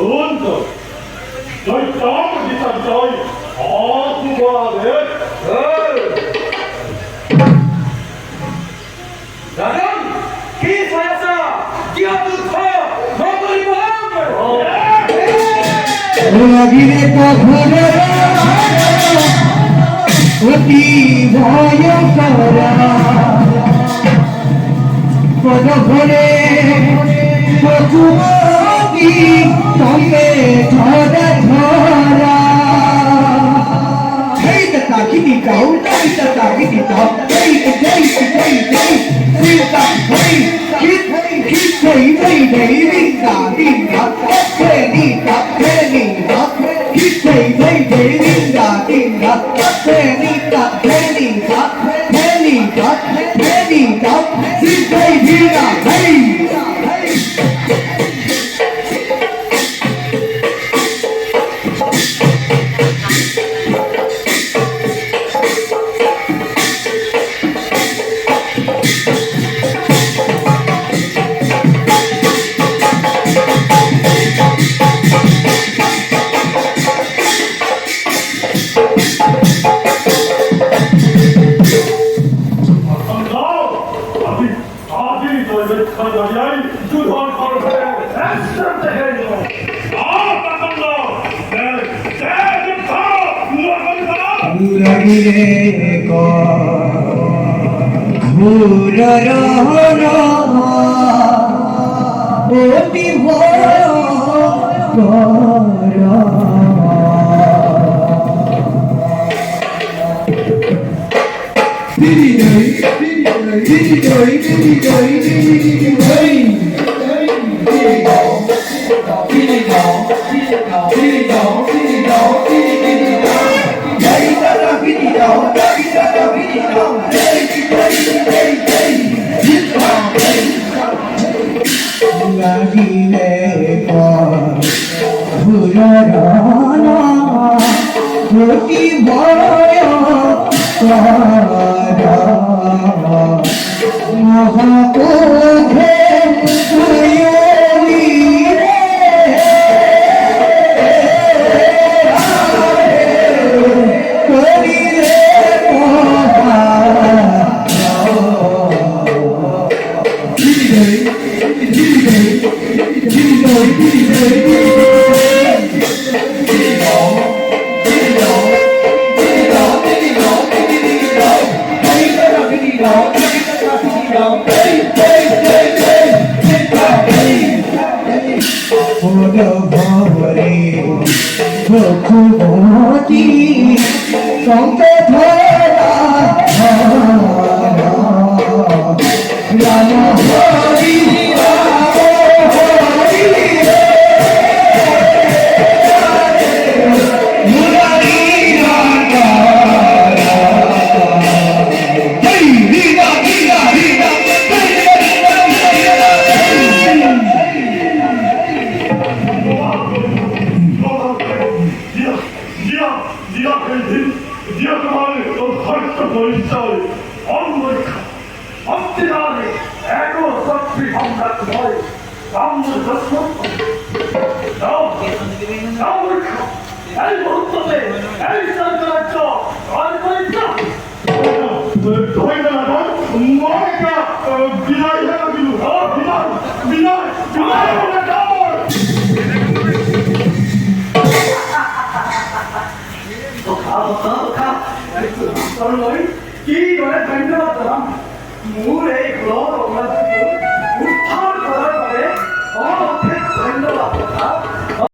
전적 너희 땀을 비싼 저희 아수바네 나는 기사였어 뛰어부터 먹을 마음을 여기에 또 그래라 어디 모여서라 পদঘরে পশুমতি তবে ধরা ধরা সেই তাকিনি গাও সেই তাকিনি গাও সেই সেই সেই সেই সিতা হই হিত হিত সেই সেই সেই রিঙ্গা রিঙ্গা ফেনি কা ফেনি কা হিত সেই সেই সেই রিঙ্গা রিঙ্গা ফেনি কা ফেনি কা ফেনি কা ফেনি কা Hey, Vina, hey! Guragire ko Gurarana Oti bhoya kara Didi doi, didi doi, didi doi, didi doi, didi doi, didi doi, didi doi, didi doi, didi doi. Lagile par Gurarana Oti bhoya kara Mahapodhe Sayori Bhakti Sankatara Rama Hari Ki nói thành ra là mũ này của nó là